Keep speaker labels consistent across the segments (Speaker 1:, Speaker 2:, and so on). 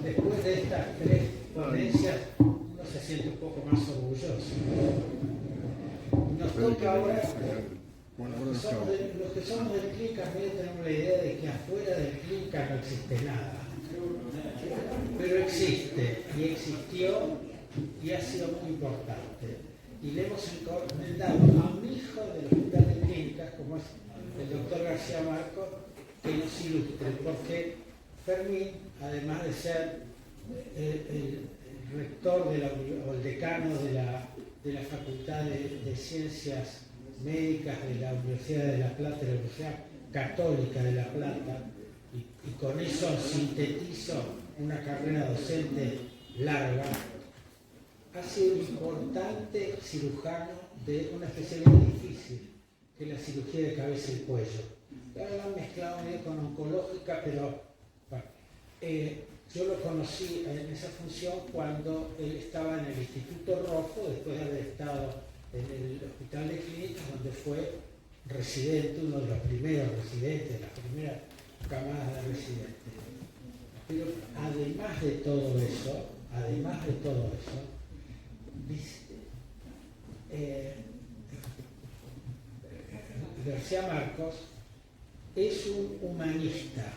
Speaker 1: después de estas tres ponencias uno se siente un poco más orgulloso. Nos toca ahora, los que somos del CLINCAS medio tenemos la idea de que afuera del CLINCAS no existe nada. Pero existe, y existió, y ha sido muy importante. Y le hemos encomendado a un hijo del Hospital de Clínicas, como es el doctor García Marcos, que nos ilustre, porque Fermín, además de ser el rector o el decano de la Facultad de Ciencias Médicas de la Universidad de La Plata, de la Universidad Católica de La Plata, y con eso sintetizo una carrera docente larga, ha sido un importante cirujano de una especialidad difícil, que es la cirugía de cabeza y cuello. Ahora la han mezclado medio con oncológica, pero bueno, yo lo conocí en esa función cuando él estaba en el Instituto Rojo, después de haber estado en el Hospital de Clínicas, donde fue residente, uno de los primeros residentes, la primera camada de residentes. Pero además de todo eso, García Marcos es un humanista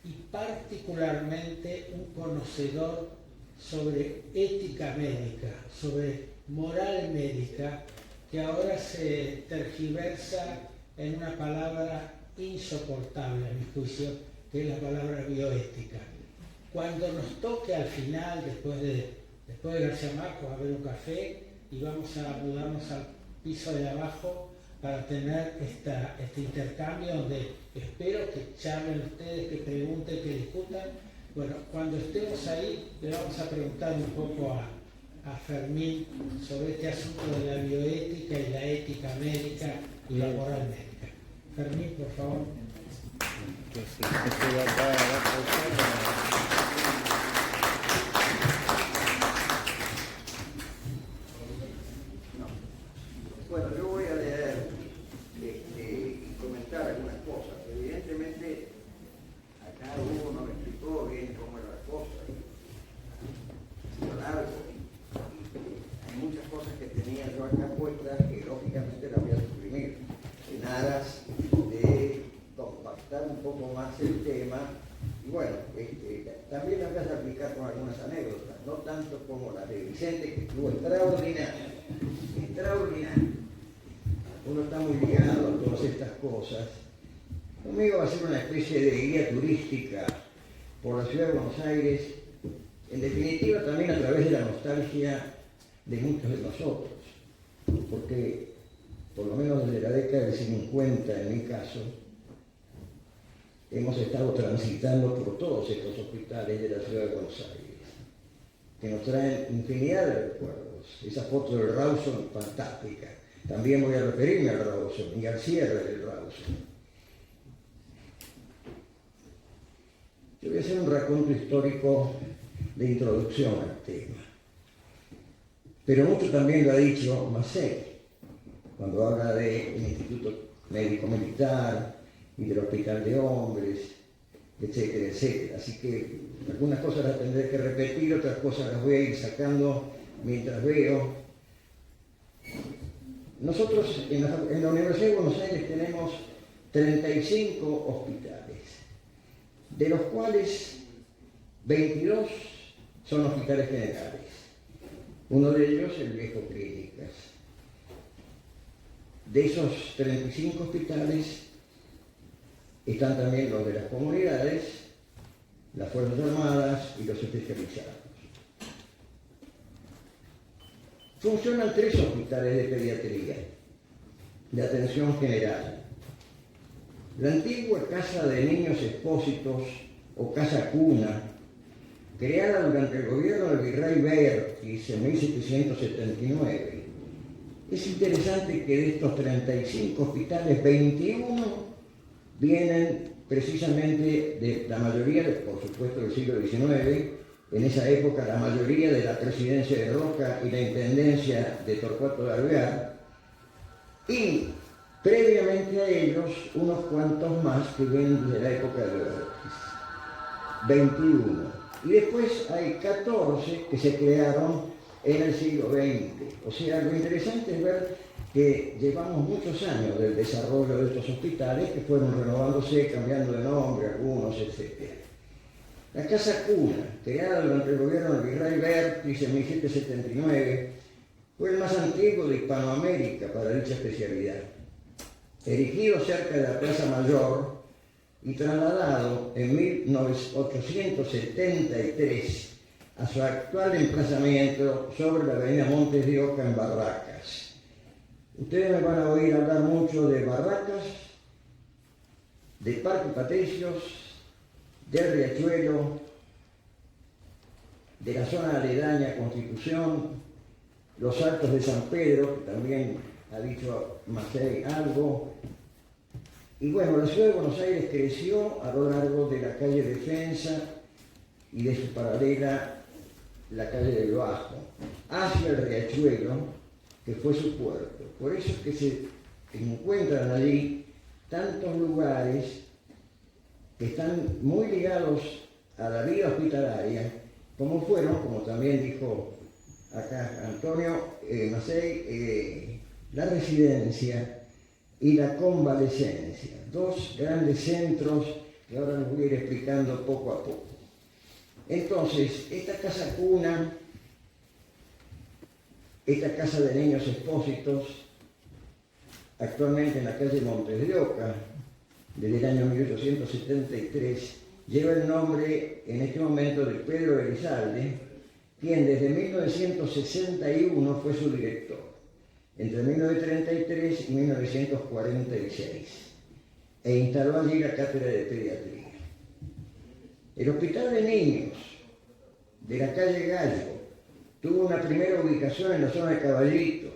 Speaker 1: y particularmente un conocedor sobre ética médica, sobre moral médica, que ahora se tergiversa en una palabra insoportable a mi juicio, que es la palabra bioética. Cuando nos toque al final, después de García Marcos, a ver un café y vamos a mudarnos al piso de abajo para tener este intercambio donde espero que charlen ustedes, que pregunten, que discutan. Bueno, cuando estemos ahí le vamos a preguntar un poco a Fermín sobre este asunto de la bioética y la ética médica y la moral médica. Fermín, por favor.
Speaker 2: Bueno, yo voy a leer y comentar algunas cosas. Evidentemente, acá Hugo no me explicó bien cómo era la cosa. Ha sido largo. Y hay muchas cosas que tenía yo acá puestas que lógicamente las voy a suprimir. En aras de compactar un poco más el tema. Y bueno, también las voy a aplicar con algunas anécdotas, no tanto como la de Vicente, que estuvo extraordinaria. Uno está muy ligado a todas estas cosas. Conmigo va a ser una especie de guía turística por la ciudad de Buenos Aires, en definitiva también a través de la nostalgia de muchos de nosotros, porque por lo menos desde la década del 50 en mi caso, hemos estado transitando por todos estos hospitales de la ciudad de Buenos Aires, que nos traen infinidad de recuerdos. Esa foto del Rawson, fantástica. También voy a referirme al Rawson y al cierre del Rawson. Yo voy a hacer un raconto histórico de introducción al tema. Pero mucho también lo ha dicho Macé, cuando habla del Instituto Médico Militar y del Hospital de Hombres, etcétera, etcétera. Así que algunas cosas las tendré que repetir, otras cosas las voy a ir sacando mientras veo. Nosotros en la Universidad de Buenos Aires tenemos 35 hospitales, de los cuales 22 son hospitales generales. Uno de ellos, el Viejo Clínicas. De esos 35 hospitales están también los de las comunidades, las Fuerzas Armadas y los especializados. Funcionan 3 hospitales de pediatría, de atención general. La antigua Casa de Niños Expósitos o Casa Cuna, creada durante el gobierno del virrey Vértiz en 1779. Es interesante que de estos 35 hospitales, 21 vienen precisamente de la mayoría, por supuesto, del siglo XIX. En esa época la mayoría de la presidencia de Roca y la intendencia de Torcuato de Alvear, y previamente a ellos unos cuantos más que vienen desde la época de Vértiz. 21. Y después hay 14 que se crearon en el siglo XX. O sea, lo interesante es ver que llevamos muchos años del desarrollo de estos hospitales que fueron renovándose, cambiando de nombre, algunos, etc. La Casa Cuna, creada durante el gobierno del virrey Vértiz en 1779, fue el más antiguo de Hispanoamérica para dicha especialidad. Erigido cerca de la Plaza Mayor y trasladado en 1873 a su actual emplazamiento sobre la avenida Montes de Oca en Barracas. Ustedes me van a oír hablar mucho de Barracas, de Parque Patricios, del Riachuelo, de la zona aledaña a Constitución, los Altos de San Pedro, que también ha dicho Macei algo. Y bueno, la ciudad de Buenos Aires creció a lo largo de la calle Defensa y de su paralela la calle del Bajo, hacia el Riachuelo, que fue su puerto. Por eso es que se encuentran allí tantos lugares que están muy ligados a la vida hospitalaria, como fueron, como también dijo acá Antonio Macei, la residencia y la convalecencia, dos grandes centros que ahora les voy a ir explicando poco a poco. Entonces, esta casa cuna, esta casa de niños expósitos, actualmente en la calle Montes de Oca, desde el año 1873, lleva el nombre en este momento de Pedro Elizalde, quien desde 1961 fue su director, entre 1933 y 1946, e instaló allí la cátedra de pediatría. El Hospital de Niños de la calle Gallo tuvo una primera ubicación en la zona de Caballito.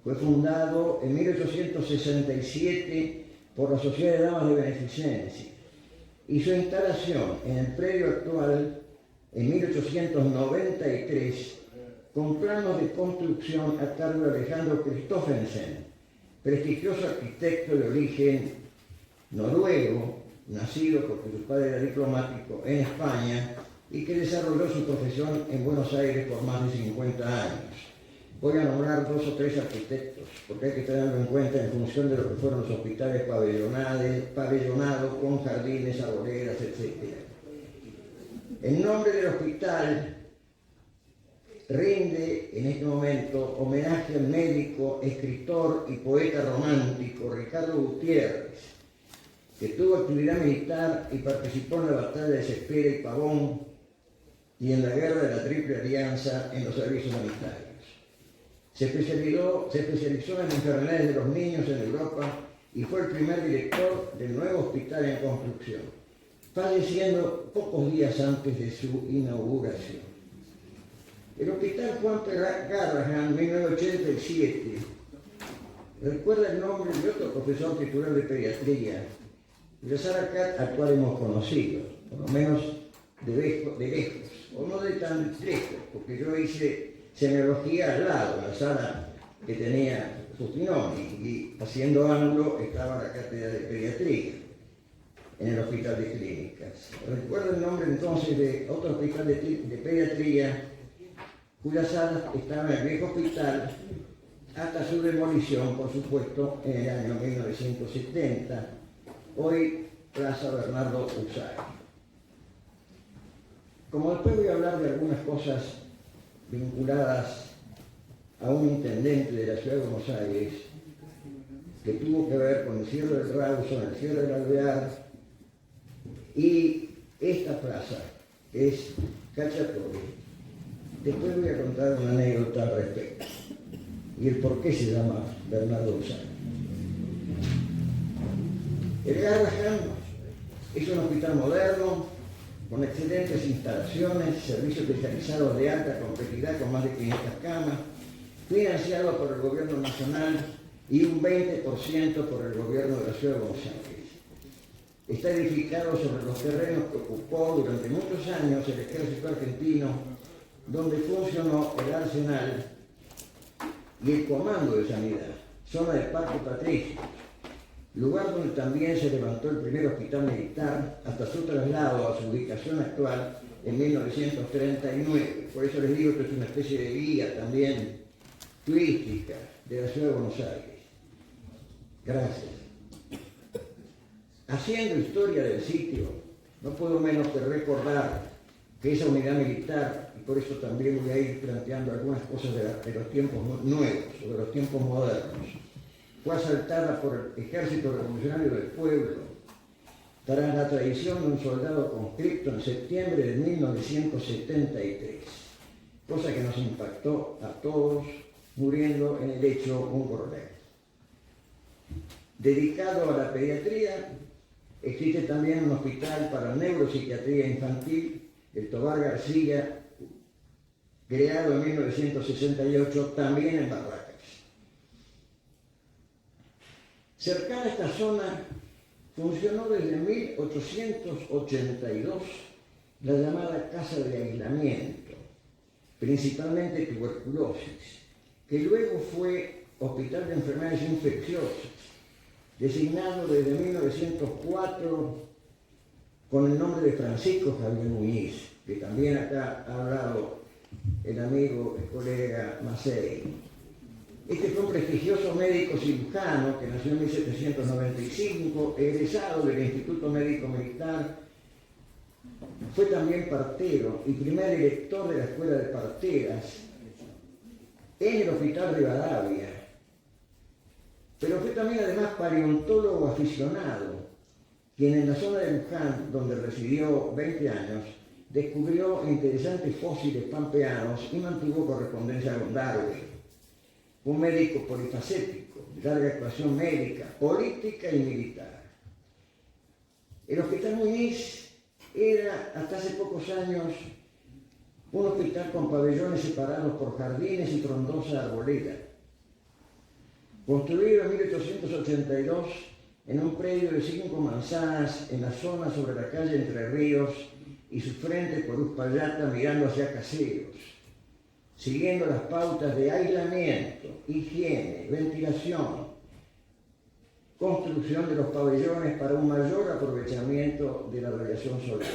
Speaker 2: Fue fundado en 1867 por la Sociedad de Damas de Beneficencia y su instalación en el predio actual en 1893 con planos de construcción a cargo de Alejandro Christoffersen, prestigioso arquitecto de origen noruego, nacido porque su padre era diplomático en España y que desarrolló su profesión en Buenos Aires por más de 50 años. Voy a nombrar 2 o 3 arquitectos, porque hay que tenerlo en cuenta en función de lo que fueron los hospitales pabellonados con jardines, arboledas, etc. En nombre del hospital rinde en este momento homenaje al médico, escritor y poeta romántico Ricardo Gutiérrez, que tuvo actividad militar y participó en la batalla de Cespera y Pavón y en la guerra de la Triple Alianza en los servicios sanitarios. Se especializó en enfermedades de los niños en Europa y fue el primer director del nuevo hospital en construcción, falleciendo pocos días antes de su inauguración. El Hospital Juan P. Garrahan, 1987, recuerda el nombre de otro profesor titular de pediatría, César Acat, al cual hemos conocido, por lo menos de lejos, o no de tan lejos, porque yo hice semiología al lado, en la sala que tenía Justinoni, y haciendo ángulo estaba la cátedra de pediatría en el hospital de clínicas. Recuerdo el nombre entonces de otro hospital de pediatría, cuya sala estaba en el viejo hospital hasta su demolición, por supuesto, en el año 1970, hoy Plaza Bernardo Usay. Como después voy a hablar de algunas cosas vinculadas a un intendente de la ciudad de Buenos Aires que tuvo que ver con el cierre del Rawson, el cierre del Alvear, y esta plaza es Cacciatore. Después voy a contar una anécdota al respecto y el por qué se llama Bernardo Usay. El Garrahan es un hospital moderno, con excelentes instalaciones, servicios especializados de alta complejidad con más de 500 camas, financiado por el gobierno nacional y un 20% por el gobierno de la ciudad de Buenos Aires. Está edificado sobre los terrenos que ocupó durante muchos años el ejército argentino, donde funcionó el arsenal y el comando de sanidad, zona del Parque Patricios, lugar donde también se levantó el primer hospital militar hasta su traslado a su ubicación actual en 1939. Por eso les digo que es una especie de guía también turística de la ciudad de Buenos Aires. Gracias. Haciendo historia del sitio, no puedo menos que recordar que esa unidad militar, y por eso también voy a ir planteando algunas cosas de los tiempos nuevos o de los tiempos modernos, fue asaltada por el Ejército Revolucionario del Pueblo tras la traición de un soldado conscripto en septiembre de 1973, cosa que nos impactó a todos, muriendo en el hecho un coronel. Dedicado a la pediatría, existe también un hospital para neuropsiquiatría infantil, el Tobar García, creado en 1968, también en Barracas. Cercana a esta zona funcionó desde 1882 la llamada Casa de Aislamiento, principalmente tuberculosis, que luego fue Hospital de Enfermedades Infecciosas, designado desde 1904 con el nombre de Francisco Javier Muñiz, que también acá ha hablado el amigo, el colega Macei. Este fue un prestigioso médico cirujano que nació en 1795, egresado del Instituto Médico Militar. Fue también partero y primer director de la Escuela de Parteras en el Hospital de Rivadavia. Pero fue también además paleontólogo aficionado, quien en la zona de Luján, donde residió 20 años, descubrió interesantes fósiles pampeanos y mantuvo correspondencia con Darwin. Un médico polifacético, de larga actuación médica, política y militar. El Hospital Muñiz era, hasta hace pocos años, un hospital con pabellones separados por jardines y frondosa arboleda. Construido en 1882 en un predio de 5 manzanas en la zona sobre la calle Entre Ríos y su frente por Uspallata mirando hacia Caseros, siguiendo las pautas de aislamiento, higiene, ventilación, construcción de los pabellones para un mayor aprovechamiento de la radiación solar.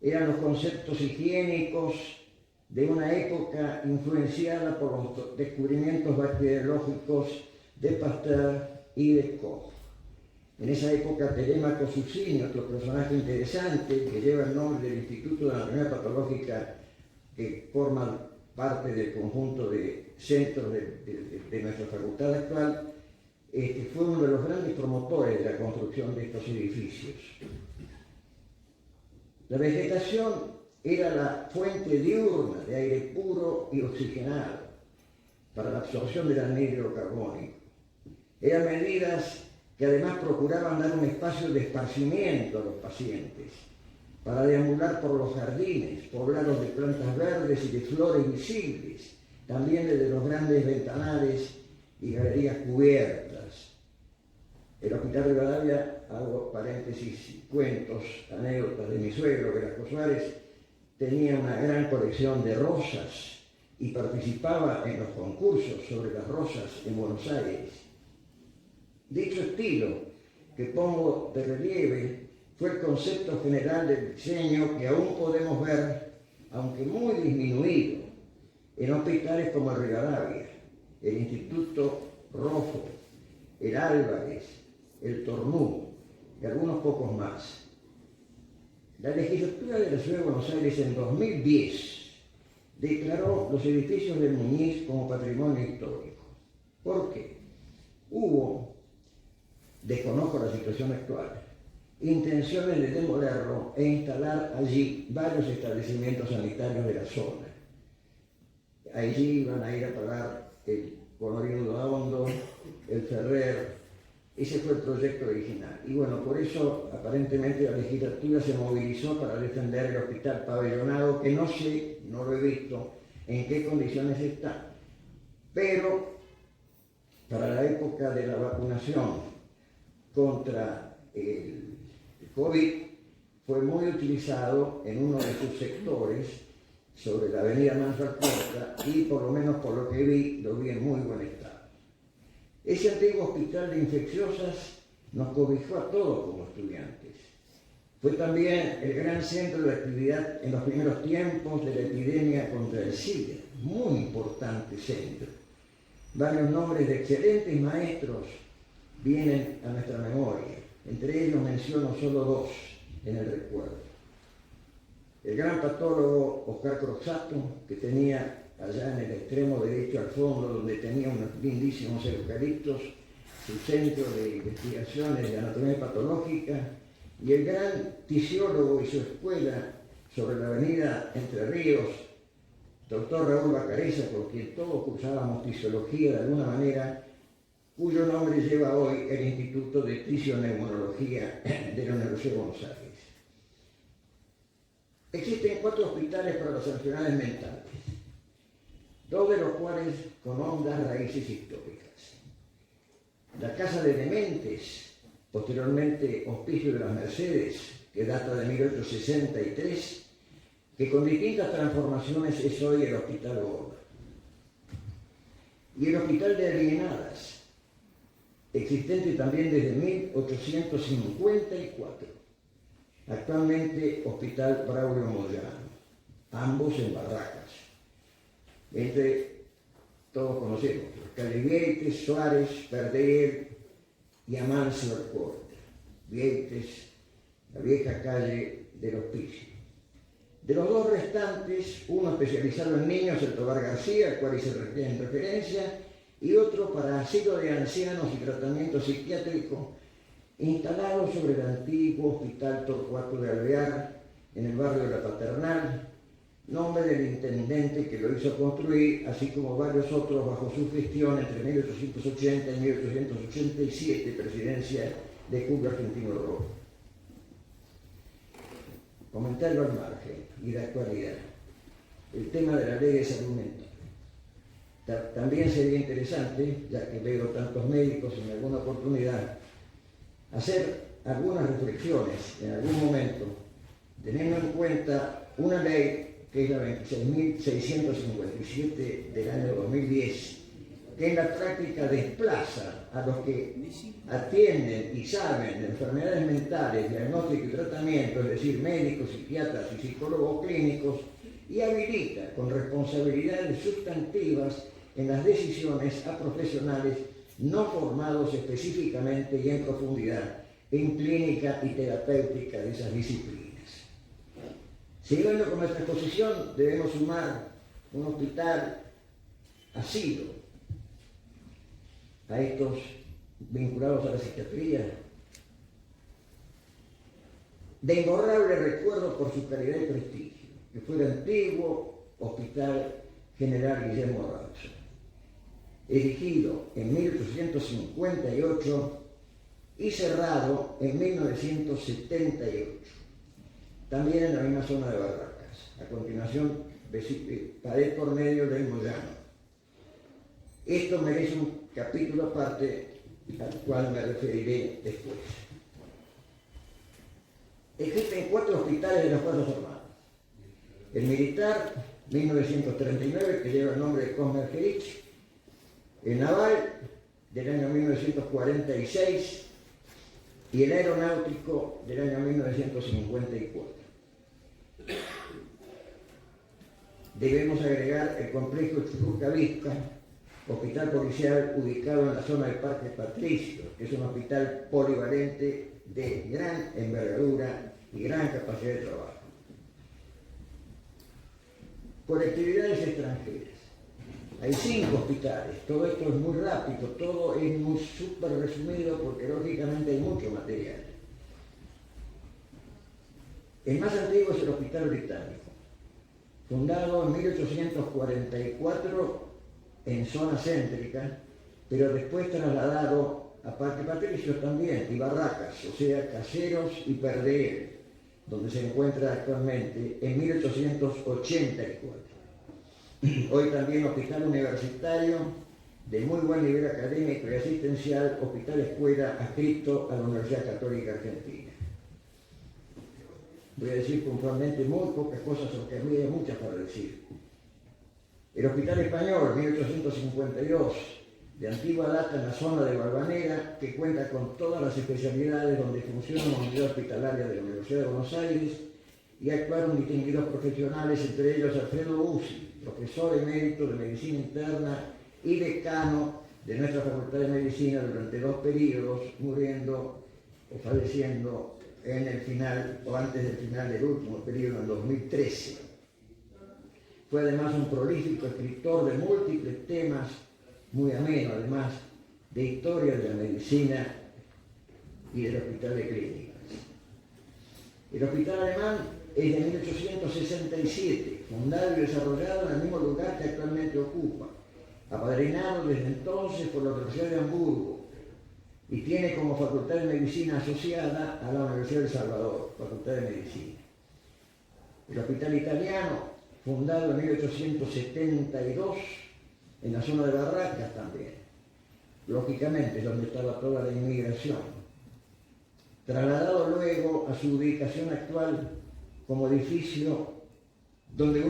Speaker 2: Eran los conceptos higiénicos de una época influenciada por los descubrimientos bacteriológicos de Pasteur y de Koch. En esa época, Telémaco Susini, otro personaje interesante que lleva el nombre del Instituto de Anatomía Patológica, que forma parte del conjunto de centros de nuestra facultad actual, fue uno de los grandes promotores de la construcción de estos edificios. La vegetación era la fuente diurna de aire puro y oxigenado para la absorción del anhídrido carbónico. Eran medidas que además procuraban dar un espacio de esparcimiento a los pacientes, para deambular por los jardines, poblados de plantas verdes y de flores visibles, también desde los grandes ventanales y galerías cubiertas. El Hospital de Rivadavia, hago paréntesis, cuentos, anécdotas de mi suegro, Velasco Suárez, tenía una gran colección de rosas y participaba en los concursos sobre las rosas en Buenos Aires. Dicho estilo que pongo de relieve fue el concepto general del diseño que aún podemos ver, aunque muy disminuido, en hospitales como el Rivadavia, el Instituto Rojo, el Álvarez, el Tornú y algunos pocos más. La legislatura de la Ciudad de Buenos Aires en 2010 declaró los edificios del Muñiz como patrimonio histórico. ¿Por qué? Hubo, desconozco la situación actual, intenciones de demolerlo e instalar allí varios establecimientos sanitarios de la zona. Allí iban a ir a parar el Honorino Hondo, el Ferrer. Ese fue el proyecto original. Y bueno, por eso aparentemente la legislatura se movilizó para defender el hospital pabellonado, que no sé, no lo he visto, en qué condiciones está. Pero para la época de la vacunación contra el COVID fue muy utilizado en uno de sus sectores sobre la avenida Manso Alcorta y por lo menos por lo que vi, lo vi en muy buen estado. Ese antiguo hospital de infecciosas nos cobijó a todos como estudiantes. Fue también el gran centro de actividad en los primeros tiempos de la epidemia contra el SIDA, muy importante centro. Varios nombres de excelentes maestros vienen a nuestra memoria, entre ellos menciono solo dos en el recuerdo. El gran patólogo Oscar Croxatto, que tenía allá en el extremo derecho al fondo, donde tenía unos lindísimos eucaliptos, su centro de investigaciones de anatomía patológica, y el gran tisiólogo y su escuela sobre la avenida Entre Ríos, doctor Raúl Bacareza, con quien todos cursábamos tisiología de alguna manera, cuyo nombre lleva hoy el Instituto de Tisioneumonología de la Universidad de Buenos Aires. Existen 4 hospitales para los enfermedades mentales, 2 de los cuales con hondas raíces históricas. La Casa de Dementes, posteriormente Hospicio de las Mercedes, que data de 1863, que con distintas transformaciones es hoy el Hospital Borda. Y el Hospital de Alienadas, existente también desde 1854, actualmente Hospital Braulio Moyano, ambos en Barracas. Entre todos conocemos los calles Vieites, Suárez, Perder y Amancio Alcorta. Vieites, la vieja calle del Hospicio. De los 2 restantes, uno especializado en niños, el Tobar García, al cual hice en referencia, y otro para asilo de ancianos y tratamiento psiquiátrico, instalado sobre el antiguo Hospital Torcuato de Alvear, en el barrio de la Paternal, nombre del intendente que lo hizo construir, así como varios otros bajo su gestión entre 1880 y 1887, presidencia de Julio Argentino Rojo. Comentario al margen y de actualidad. El tema de la ley de salud mental. También sería interesante, ya que veo tantos médicos en alguna oportunidad, hacer algunas reflexiones en algún momento, teniendo en cuenta una ley que es la 26.657 del año 2010, que en la práctica desplaza a los que atienden y saben de enfermedades mentales, diagnóstico y tratamiento, es decir, médicos, psiquiatras y psicólogos clínicos, y habilita con responsabilidades sustantivas en las decisiones a profesionales no formados específicamente y en profundidad en clínica y terapéutica de esas disciplinas. Siguiendo con nuestra exposición, debemos sumar un hospital asilo a estos vinculados a la psiquiatría, de imborrable recuerdo por su calidad y prestigio, que fue el antiguo Hospital General Guillermo Rauza, erigido en 1858 y cerrado en 1978, también en la misma zona de Barracas, a continuación pared por medio del Moyano. Esto merece un capítulo aparte al cual me referiré después. Existen 4 hospitales de las Fuerzas Armadas. El militar, 1939, que lleva el nombre de Cosme Argerich. El naval, del año 1946. Y el aeronáutico, del año 1954. Debemos agregar el complejo Churruca-Vizca, hospital policial ubicado en la zona del Parque Patricio, que es un hospital polivalente de gran envergadura y gran capacidad de trabajo. Colectividades extranjeras. Hay 5 hospitales, todo esto es muy rápido, todo es muy súper resumido porque lógicamente hay mucho material. El más antiguo es el Hospital Británico, fundado en 1844 en zona céntrica, pero después trasladado a Parque Patricio también, y Barracas, o sea, Caseros y Perder, donde se encuentra actualmente en 1884. Hoy también hospital universitario de muy buen nivel académico y asistencial, hospital escuela adscrito a la Universidad Católica Argentina. Voy a decir puntualmente muy pocas cosas, porque había muchas para decir. El Hospital Español, 1852, de antigua data en la zona de Balvanera, que cuenta con todas las especialidades donde funciona una unidad hospitalaria de la Universidad de Buenos Aires, y actuaron distinguidos profesionales, entre ellos Alfredo Uzi, profesor emérito de Medicina Interna y decano de nuestra Facultad de Medicina durante 2 períodos, muriendo o falleciendo en el final o antes del final del último periodo en 2013. Fue además un prolífico escritor de múltiples temas, muy ameno además, de historia de la medicina y del hospital de clínicas. El hospital alemán es de 1867, fundado y desarrollado en el mismo lugar que actualmente ocupa, apadrinado desde entonces por la Universidad de Hamburgo, y tiene como Facultad de Medicina asociada a la Universidad de El Salvador, Facultad de Medicina. El hospital italiano, fundado en 1872, en la zona de Barracas también, lógicamente es donde estaba toda la inmigración. Trasladado luego a su ubicación actual como edificio donde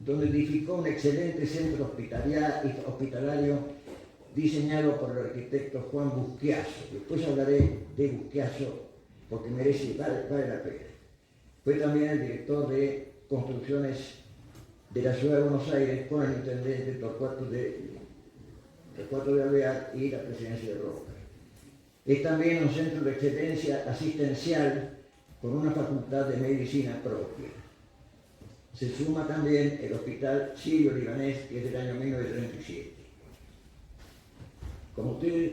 Speaker 2: edificó un excelente centro hospitalario diseñado por el arquitecto Juan Busquiazo. Después hablaré de Busquiazo porque vale la pena. Fue también el director de construcciones de la Ciudad de Buenos Aires con el intendente Torcuato de Alvear y la presidencia de Roca. Es también un centro de excelencia asistencial con una facultad de medicina propia. Se suma también el Hospital Sirio-Libanés, que es del año 1937. Como ustedes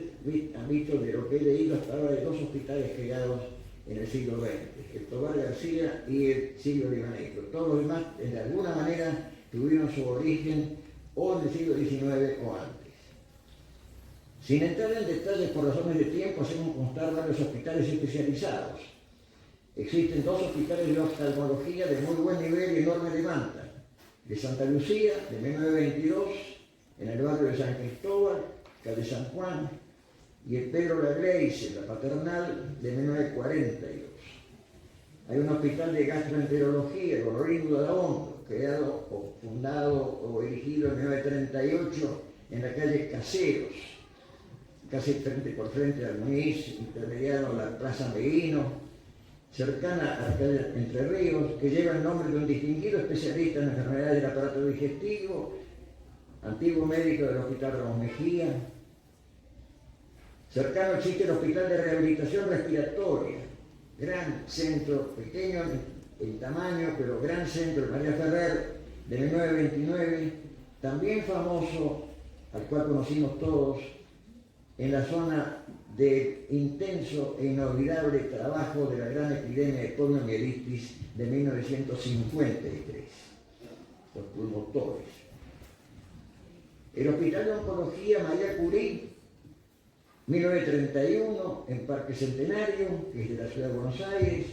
Speaker 2: han visto de lo que he leído hasta ahora, hay 2 hospitales creados en el siglo XX, el Tobar García y el Sirio-Libanés. Todos los demás, de alguna manera, tuvieron su origen o en el siglo XIX o antes. Sin entrar en detalles por razones de tiempo, hacemos constar varios hospitales especializados. Existen 2 hospitales de oftalmología de muy buen nivel y enorme demanda. De Santa Lucía, de 1922, en el barrio de San Cristóbal, calle San Juan, y el Pedro Lagleise, la Paternal, de 1942. Hay un hospital de gastroenterología, el Orlando de Hondo, creado o fundado o erigido en 1938 en la calle Caseros, casi frente por frente al MIS, intermediado en la Plaza Meguino, cercana a la calle Entre Ríos, que lleva el nombre de un distinguido especialista en enfermedades del aparato digestivo, antiguo médico del Hospital Ramos Mejía. Cercano existe el Hospital de Rehabilitación Respiratoria, gran centro, pequeño en tamaño, pero gran centro de María Ferrer, de 1929, también famoso, al cual conocimos todos, en la zona del intenso e inolvidable trabajo de la gran epidemia de poliomielitis de 1953, los pulmotores. El Hospital de Oncología María Curie, 1931, en Parque Centenario, que es de la Ciudad de Buenos Aires,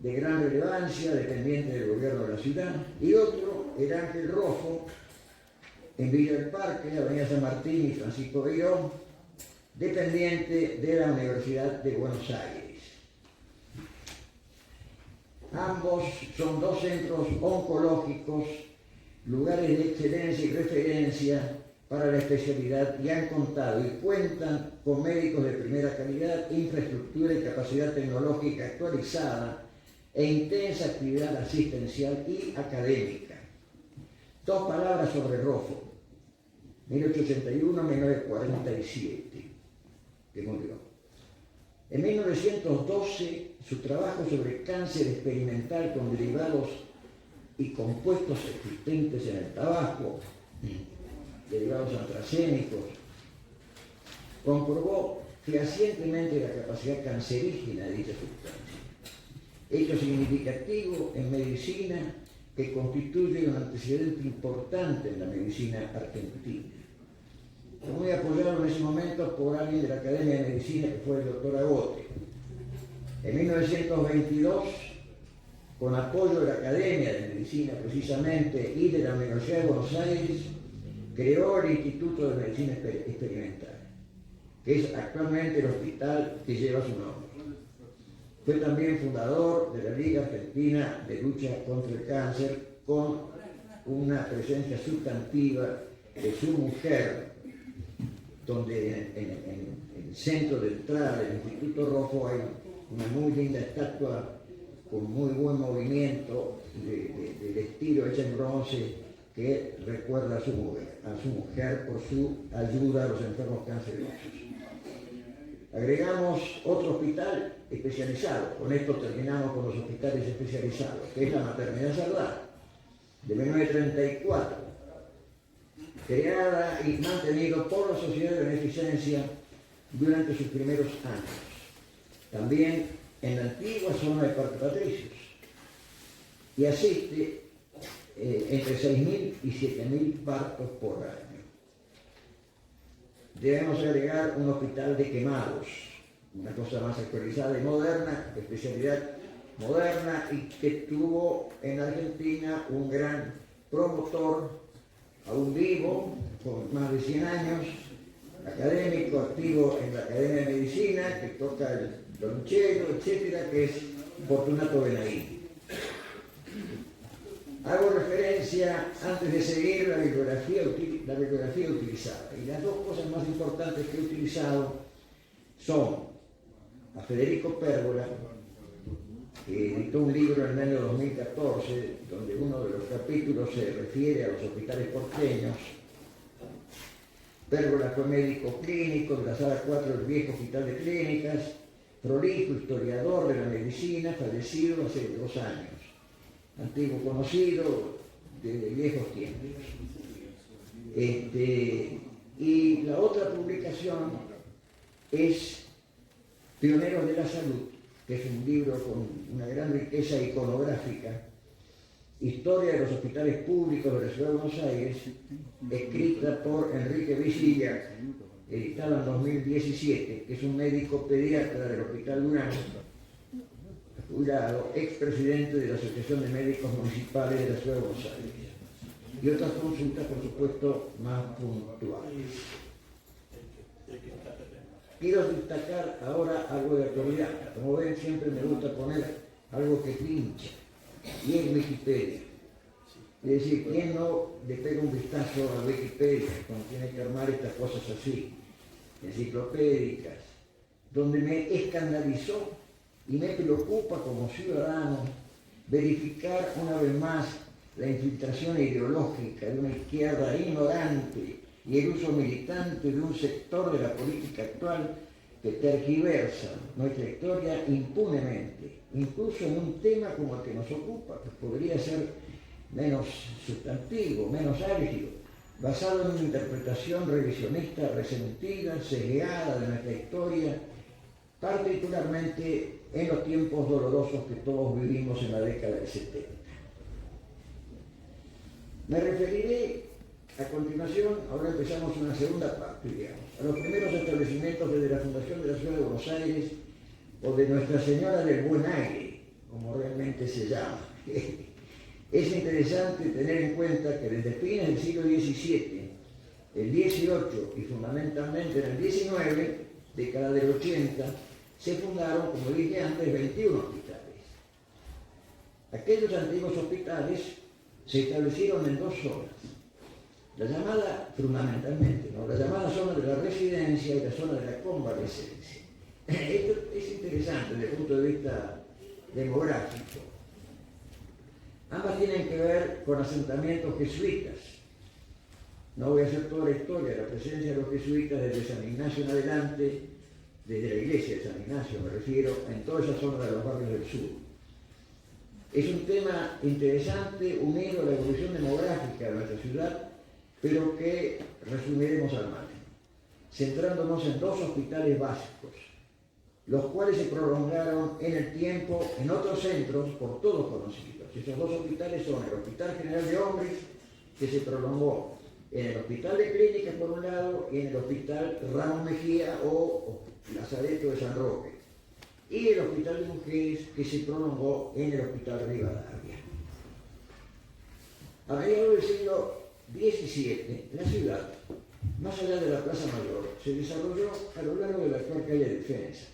Speaker 2: de gran relevancia, dependiente del gobierno de la ciudad, y otro, el Ángel Rojo, en Villa del Parque, Avenida San Martín y Francisco Beirón, dependiente de la Universidad de Buenos Aires. Ambos son 2 centros oncológicos, lugares de excelencia y referencia para la especialidad, y han contado y cuentan con médicos de primera calidad, infraestructura y capacidad tecnológica actualizada e intensa actividad asistencial y académica. 2 palabras sobre Rojo, 1881-1947. Que murió. En 1912, su trabajo sobre cáncer experimental con derivados y compuestos existentes en el tabaco, derivados antracénicos, comprobó fehacientemente la capacidad cancerígena de dicha sustancia. Hecho significativo en medicina que constituye un antecedente importante en la medicina argentina. Fue muy apoyado en ese momento por alguien de la Academia de Medicina, que fue el doctor Agote. En 1922, con apoyo de la Academia de Medicina precisamente y de la Universidad de Buenos Aires, creó el Instituto de Medicina Experimental, que es actualmente el hospital que lleva su nombre. Fue también fundador de la Liga Argentina de Lucha contra el Cáncer, con una presencia sustantiva de su mujer, donde en el centro de entrada del Instituto Rojo hay una muy linda estatua con muy buen movimiento del estilo hecha en bronce que recuerda a su mujer por su ayuda a los enfermos cancerosos. Agregamos otro hospital especializado, con esto terminamos con los hospitales especializados, que es la Maternidad Salvat, de 1934, creada y mantenido por la Sociedad de Beneficencia durante sus primeros años. También en la antigua zona de Parque Patricios, y asiste entre 6.000 y 7.000 partos por año. Debemos agregar un hospital de quemados, una cosa más actualizada y moderna, especialidad moderna, y que tuvo en Argentina un gran promotor, aún vivo, con más de 100 años, académico, activo en la Academia de Medicina, que toca el violonchelo, etcétera, que es Fortunato Benaí. Hago referencia, antes de seguir, la bibliografía utilizada. Y las dos cosas más importantes que he utilizado son a Federico Pérgola, que editó un libro en el año 2014, donde uno de los capítulos se refiere a los hospitales porteños. Pérgola fue médico clínico de la sala 4 del viejo Hospital de Clínicas, prolijo historiador de la medicina, fallecido hace 2 años. Antiguo conocido desde viejos tiempos. Y la otra publicación es Pioneros de la Salud, que es un libro con una gran riqueza iconográfica, historia de los hospitales públicos de la Ciudad de Buenos Aires, escrita por Enrique Visilla, editada en 2017, que es un médico pediatra del Hospital Durán, jubilado, expresidente de la Asociación de Médicos Municipales de la Ciudad de Buenos Aires. Y otras consultas, por supuesto, más puntuales. Quiero destacar ahora algo de actualidad. Como ven, siempre me gusta poner algo que pincha, y es Wikipedia. Es decir, ¿quién no le pega un vistazo a Wikipedia cuando tiene que armar estas cosas así, enciclopédicas, donde me escandalizó y me preocupa como ciudadano verificar una vez más la infiltración ideológica de una izquierda ignorante y el uso militante de un sector de la política actual que tergiversa nuestra historia impunemente, incluso en un tema como el que nos ocupa, que podría ser menos sustantivo, menos álgido, basado en una interpretación revisionista resentida, sesgada de nuestra historia, particularmente en los tiempos dolorosos que todos vivimos en la década del 70. Me referiré a continuación, ahora empezamos una segunda parte, digamos, a los primeros establecimientos desde la fundación de la Ciudad de Buenos Aires o de Nuestra Señora del Buen Aire, como realmente se llama. Es interesante tener en cuenta que desde fines del siglo XVII, el XVIII y fundamentalmente en el XIX, década del 80, se fundaron, como dije antes, 21 hospitales. Aquellos antiguos hospitales se establecieron en 2 zonas. La llamada, fundamentalmente, ¿no?, la llamada zona de la residencia y la zona de la convalescencia. Esto es interesante desde el punto de vista demográfico. Ambas tienen que ver con asentamientos jesuitas. No voy a hacer toda la historia de la presencia de los jesuitas desde San Ignacio en adelante, desde la iglesia de San Ignacio me refiero, en toda esa zona de los barrios del sur. Es un tema interesante unido a la evolución demográfica de nuestra ciudad, pero que resumiremos al margen, centrándonos en 2 hospitales básicos, los cuales se prolongaron en el tiempo en otros centros por todos conocidos. Esos 2 hospitales son el Hospital General de Hombres, que se prolongó en el Hospital de Clínicas por un lado y en el Hospital Ramón Mejía o Lazareto de San Roque, y el Hospital de Mujeres, que se prolongó en el Hospital Rivadavia. A mediados del siglo XVII, la ciudad, más allá de la Plaza Mayor, se desarrolló a lo largo de la actual calle de Defensa,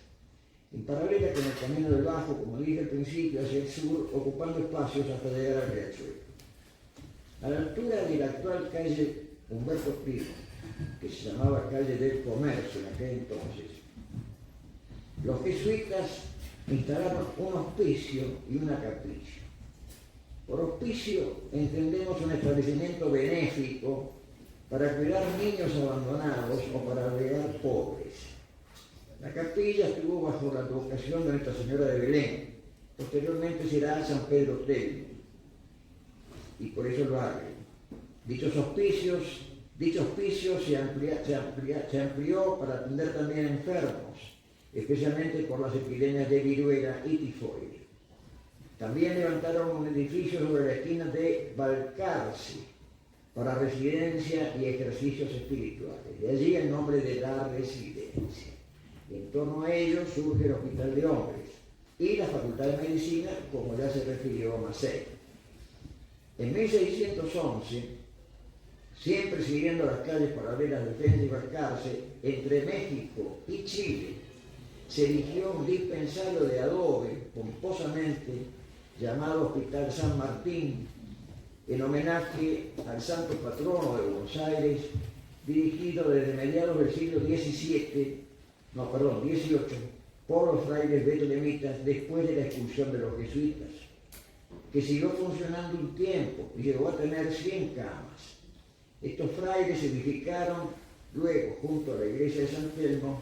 Speaker 2: en paralela con el Camino del Bajo, como dije al principio, hacia el sur, ocupando espacios hasta llegar al Riachuelo. A la altura de la actual calle Humberto Primo, que se llamaba Calle del Comercio en aquel entonces, los jesuitas instalaron un hospicio y una capilla. Por hospicio entendemos un establecimiento benéfico para cuidar niños abandonados o para albergar pobres. La capilla estuvo bajo la advocación de Nuestra Señora de Belén. Posteriormente será San Pedro Telmo, y por eso lo abren. Dicho hospicio se amplió para atender también enfermos, especialmente por las epidemias de viruela y tifoide. También levantaron un edificio sobre la esquina de Balcarce para residencia y ejercicios espirituales. De allí el nombre de la residencia. Y en torno a ello surge el Hospital de Hombres y la Facultad de Medicina, como ya se refirió Macei. En 1611, siempre siguiendo las calles paralelas de Defensa y Balcarce, entre México y Chile, se erigió un dispensario de adobe, pomposamente llamado Hospital San Martín, en homenaje al santo patrono de Buenos Aires, dirigido desde mediados del siglo XVIII, por los frailes betlemitas después de la expulsión de los jesuitas, que siguió funcionando un tiempo y llegó a tener 100 camas. Estos frailes edificaron luego, junto a la iglesia de San Telmo,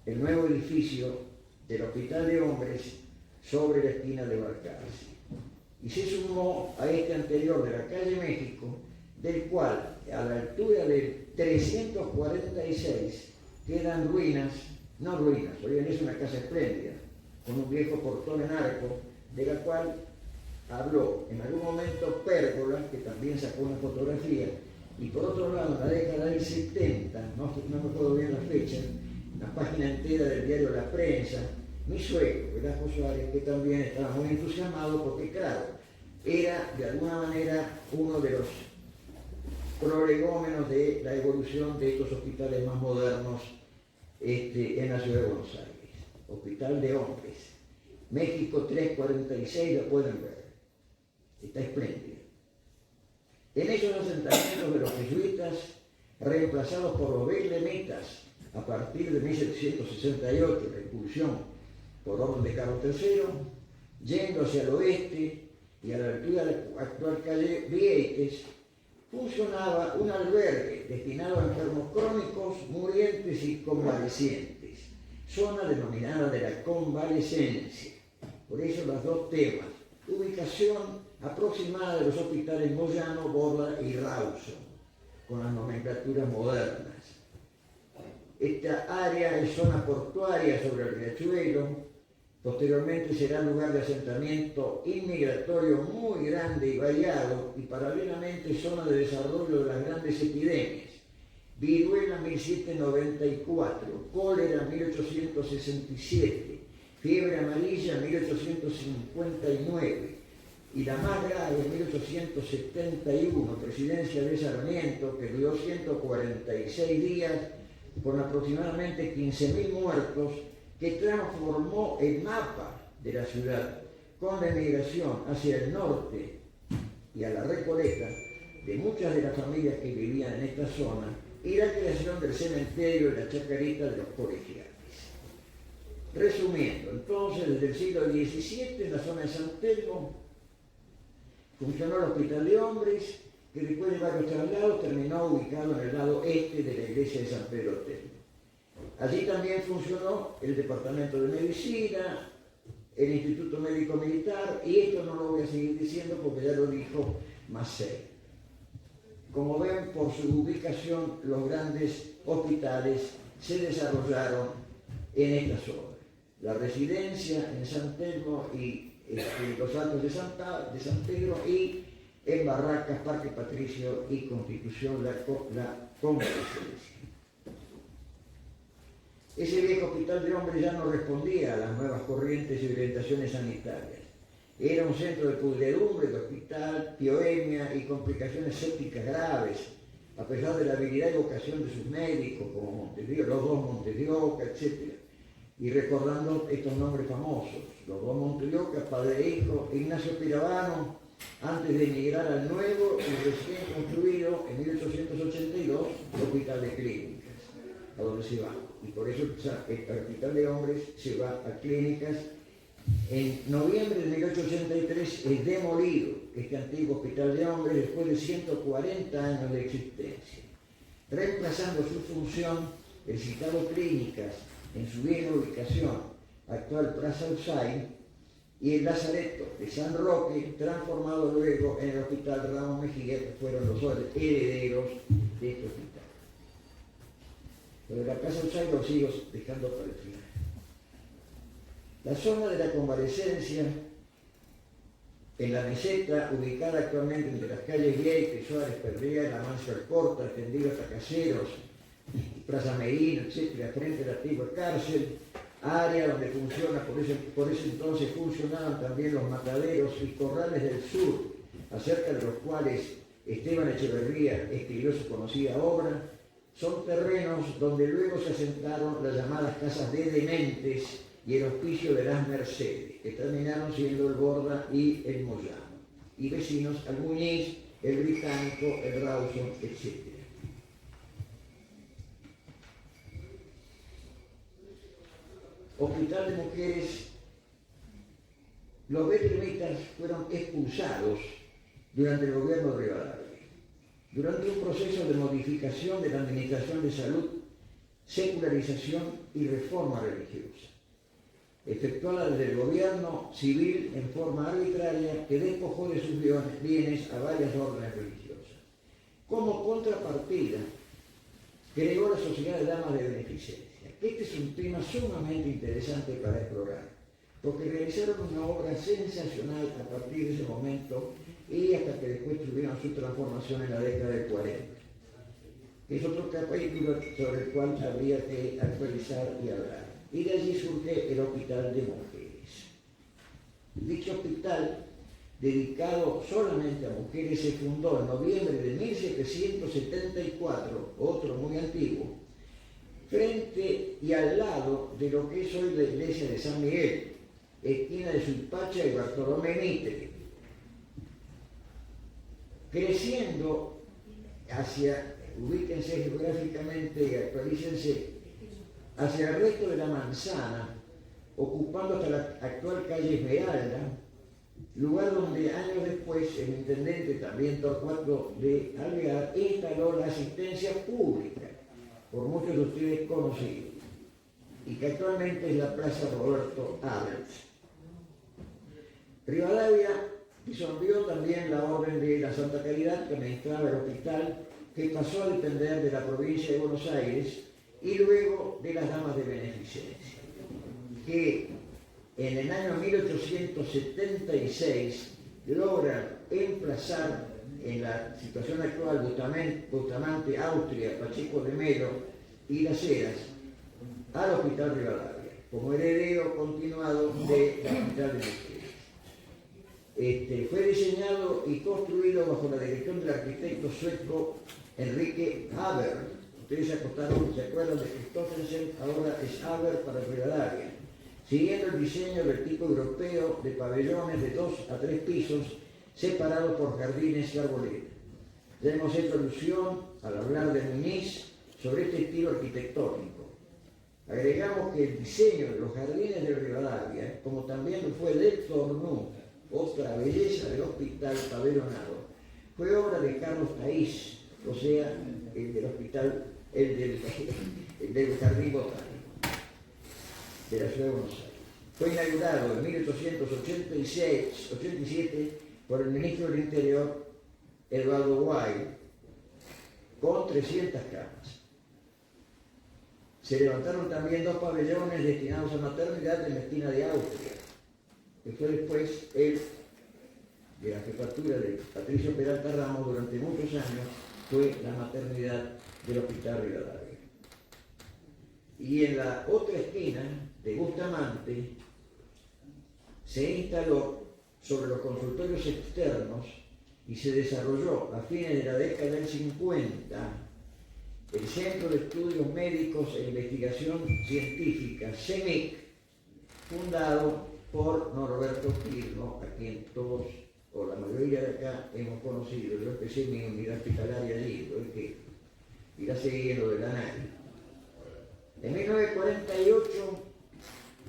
Speaker 2: el nuevo edificio del Hospital de Hombres sobre la esquina de Balcarce. Y se sumó a este anterior de la calle México, del cual a la altura del 346 quedan ruinas, no ruinas, hoy en es una casa espléndida, con un viejo portón en arco, de la cual habló en algún momento Pérgola, que también sacó una fotografía, y por otro lado, en la década del 70, no me acuerdo bien la fecha, la página entera del diario La Prensa, mi suegro, Velasco Suárez, que también estaba muy entusiasmado porque, claro, era de alguna manera uno de los prolegómenos de la evolución de estos hospitales más modernos en la ciudad de Buenos Aires. Hospital de Hombres. México 346, lo pueden ver. Está espléndido. En esos asentamientos de los jesuitas, reemplazados por los betlemitas a partir de 1768, la expulsión por orden de Carlos III, yendo hacia el oeste y a la altura de la actual calle Vieites, funcionaba un albergue destinado a enfermos crónicos, murientes y convalecientes, zona denominada de la convalecencia. Por eso los dos temas: ubicación aproximada de los hospitales Moyano, Borda y Rawson, con las nomenclaturas modernas. Esta área es zona portuaria sobre el riachuelo. Posteriormente será lugar de asentamiento inmigratorio muy grande y variado, y paralelamente zona de desarrollo de las grandes epidemias: viruela 1794, cólera 1867, fiebre amarilla 1859, y la más grave 1871, presidencia de Sarmiento, que duró 146 días, con aproximadamente 15.000 muertos, que transformó el mapa de la ciudad, con la emigración hacia el norte y a la Recoleta de muchas de las familias que vivían en esta zona, y la creación del cementerio de la Chacarita de los colegiales. Resumiendo, entonces, desde el siglo XVII, en la zona de San Telmo, funcionó el Hospital de Hombres, que después de varios traslados terminó ubicado en el lado este de la iglesia de San Pedro Telmo. Allí también funcionó el Departamento de Medicina, el Instituto Médico Militar, y esto no lo voy a seguir diciendo porque ya lo dijo Macei. Como ven, por su ubicación, los grandes hospitales se desarrollaron en esta zona. La residencia en San Telmo y los Altos de San Pedro, y en Barracas, Parque Patricio y Constitución, la convalecencia. Ese viejo Hospital de Hombres ya no respondía a las nuevas corrientes y orientaciones sanitarias. Era un centro de pudredumbre, de hospital, pioemia y complicaciones sépticas graves, a pesar de la habilidad y vocación de sus médicos, como los dos Montes de Oca, etc. Y recordando estos nombres famosos: los dos Montes de Oca, padre e hijo, Ignacio Piravano antes de emigrar al nuevo y recién construido en 1882 Hospital de Clínicas, a donde se va. Y por eso el Hospital de Hombres se va a Clínicas. En noviembre de 1883 es demolido este antiguo Hospital de Hombres después de 140 años de existencia, reemplazando su función el citado Clínicas en su vieja ubicación, actual Plaza Usain, y el Lazareto de San Roque, transformado luego en el Hospital Ramón Mejía, que fueron los herederos de este hospital. Pero la Plaza Usain lo sigo dejando para el final. La zona de la convalecencia, en la meseta, ubicada actualmente entre las calles Vieite, Suárez, Perdía, La Mancha Alcorta, extendido hasta Caseros, Plaza Merino, etc., frente a la antigua cárcel, área donde funciona, por ese entonces funcionaban también los mataderos y corrales del sur, acerca de los cuales Esteban Echeverría escribió su conocida obra. Son terrenos donde luego se asentaron las llamadas casas de dementes y el hospicio de las Mercedes, que terminaron siendo el Borda y el Moyano, y vecinos al Muñiz, el Británico, el Rawson, etc. Hospital de Mujeres. Los betlemitas fueron expulsados durante el gobierno de Rivadavia, durante un proceso de modificación de la administración de salud, secularización y reforma religiosa, efectuada desde el gobierno civil en forma arbitraria que despojó de sus bienes a varias órdenes religiosas. Como contrapartida, creó la Sociedad de Damas de Beneficencia. Este es un tema sumamente interesante para explorar, porque realizaron una obra sensacional a partir de ese momento y hasta que después tuvieron su transformación en la década del 40. Es otro capítulo sobre el cual habría que actualizar y hablar. Y de allí surge el Hospital de Mujeres. Dicho hospital, dedicado solamente a mujeres, se fundó en noviembre de 1774, otro muy antiguo, frente y al lado de lo que es hoy la iglesia de San Miguel, esquina de Suipacha y Bartolomé Mitre, creciendo hacia, ubíquense geográficamente y actualícense, hacia el resto de la manzana, ocupando hasta la actual calle Esmeralda, lugar donde años después el intendente, también Torcuato de Alvear, instaló la asistencia pública, por muchos de ustedes conocidos, y que actualmente es la Plaza Roberto Abel. Rivadavia disolvió también la Orden de la Santa Caridad, que administraba el hospital, que pasó a depender de la provincia de Buenos Aires y luego de las Damas de Beneficencia, que en el año 1876 logran emplazar en la situación actual Bustamante, Austria, Pacheco de Melo y Las Heras al Hospital Rivadavia, como heredero continuado del Hospital de Mujeres. Fue diseñado y construido bajo la dirección del arquitecto sueco Enrique Haber. Ustedes se acordaron, se acuerdan de Christoffersen, ahora es Haber para Rivadavia, siguiendo el diseño del tipo europeo de pabellones de 2 a 3 pisos separados por jardines y arboledas. Ya hemos hecho alusión al hablar de Muñiz sobre este estilo arquitectónico. Agregamos que el diseño de los jardines de Rivadavia, como también lo fue del Tornú, otra belleza del hospital pabellonado, fue obra de Carlos Taís, o sea, el del hospital, el del Jardín Botánico de la ciudad de Buenos Aires. Fue inaugurado en 1887 por el ministro del Interior, Eduardo Guay, con 300 camas. Se levantaron también 2 pabellones destinados a maternidad en la esquina de Austria, que fue después el de la jefatura de Patricio Peralta Ramos durante muchos años, fue la maternidad del Hospital Rivadavia. Y en la otra esquina de Bustamante se instaló sobre los consultorios externos y se desarrolló a fines de la década del 50 el Centro de Estudios Médicos e Investigación Científica, CEMIC, fundado por Norberto Quirno, a quien todos o la mayoría de acá, hemos conocido. Yo empecé mi unidad hospitalaria allí, porque irá siguiendo de la nave. En 1948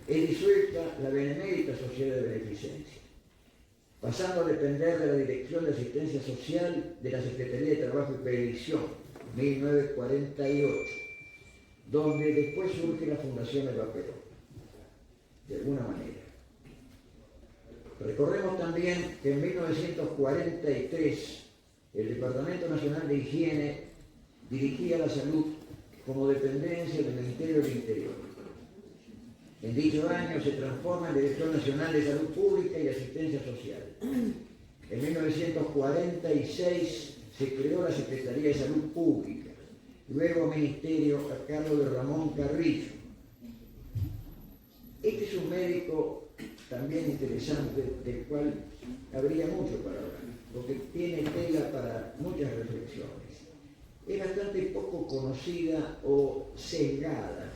Speaker 2: es disuelta la Benemérita Sociedad de Beneficencia, pasando a depender de la Dirección de Asistencia Social de la Secretaría de Trabajo y Previsión, 1948, donde después surge la Fundación Eva Perón, de alguna manera. Recordemos también que en 1943 el Departamento Nacional de Higiene dirigía la salud como dependencia del Ministerio del Interior. En dicho año se transforma en Dirección Nacional de Salud Pública y Asistencia Social. En 1946 se creó la Secretaría de Salud Pública, luego ministerio a cargo de Ramón Carrillo. Este es un médico también interesante, del cual habría mucho para hablar, porque tiene tela para muchas reflexiones. Es bastante poco conocida o sesgada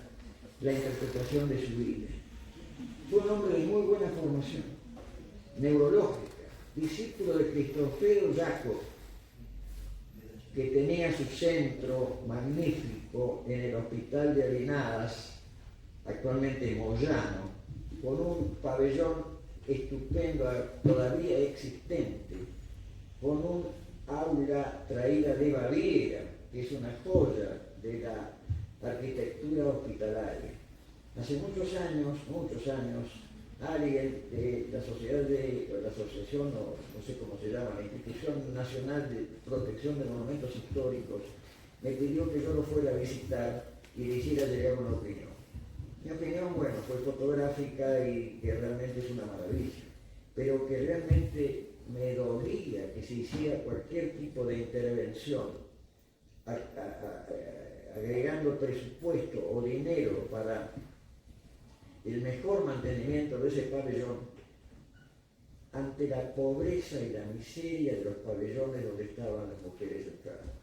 Speaker 2: la interpretación de su vida. Fue un hombre de muy buena formación neurológica, discípulo de Cristofero Jacob, que tenía su centro magnífico en el Hospital de Arenadas, actualmente Moyano, con un pabellón estupendo, todavía existente, con un aula traída de Baviera, que es una joya de la arquitectura hospitalaria. Hace muchos años, alguien de la sociedad la asociación, no sé cómo se llama, la Institución Nacional de Protección de Monumentos Históricos, me pidió que yo lo fuera a visitar y le hiciera llegar una opinión. Mi opinión, bueno, fue fotográfica y que realmente es una maravilla, pero que realmente me dolía que se hiciera cualquier tipo de intervención agregando presupuesto o dinero para el mejor mantenimiento de ese pabellón ante la pobreza y la miseria de los pabellones donde estaban las mujeres enfermas.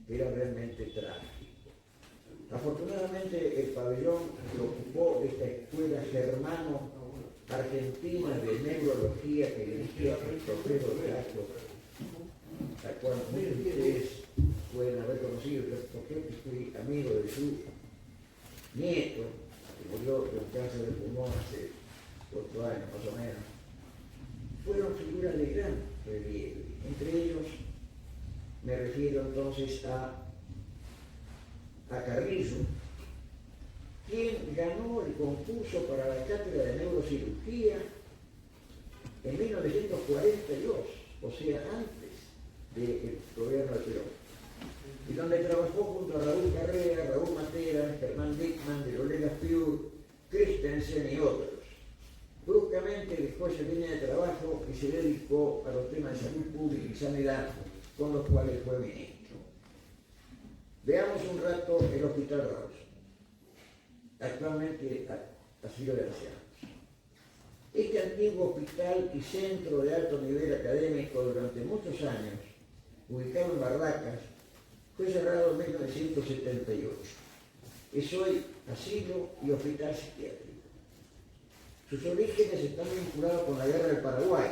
Speaker 2: Era realmente trágico. Afortunadamente el pabellón lo ocupó esta escuela germano-argentina de neurología que dirigía Cristofero Jacob, la cual muchos de ustedes pueden haber conocido, porque yo fui amigo de su nieto, que murió de un cáncer de pulmón hace 8 años más o menos. Fueron figuras de gran relieve. Entre ellos me refiero entonces a Carrillo, quien ganó el concurso para la cátedra de neurocirugía en 1942, o sea, antes del gobierno de Perón, y donde trabajó junto a Raúl Carrera, Raúl Matera, Germán Dickman, de Olega Pure, Christensen y otros. Bruscamente dejó esa línea de trabajo y se dedicó a los temas de salud pública y sanidad, con los cuales fue ministro. Veamos un rato el Hospital Ramos, actualmente asilo de ancianos. Este antiguo hospital y centro de alto nivel académico durante muchos años, ubicado en Barracas, fue cerrado en 1978. Es hoy asilo y hospital psiquiátrico. Sus orígenes están vinculados con la Guerra del Paraguay,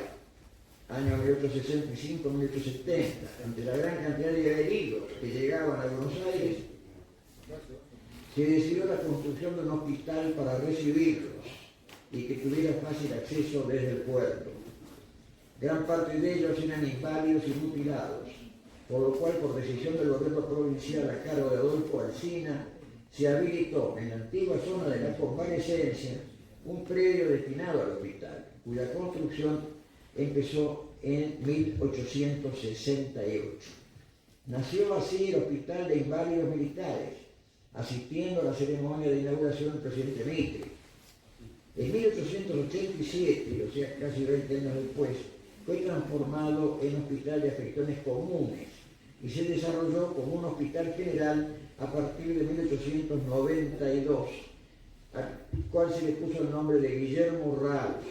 Speaker 2: año 1865-1870, ante la gran cantidad de heridos que llegaban a Buenos Aires, se decidió la construcción de un hospital para recibirlos y que tuviera fácil acceso desde el puerto. Gran parte de ellos eran inválidos y mutilados, por lo cual, por decisión del gobierno provincial a cargo de Adolfo Alsina, se habilitó en la antigua zona de la Convalescencia un predio destinado al hospital, cuya construcción empezó en 1868. Nació así el Hospital de Inválidos Militares, asistiendo a la ceremonia de inauguración del presidente Mitre. En 1887, o sea, casi 20 años después, fue transformado en hospital de afecciones comunes y se desarrolló como un hospital general a partir de 1892, al cual se le puso el nombre de Guillermo Raus,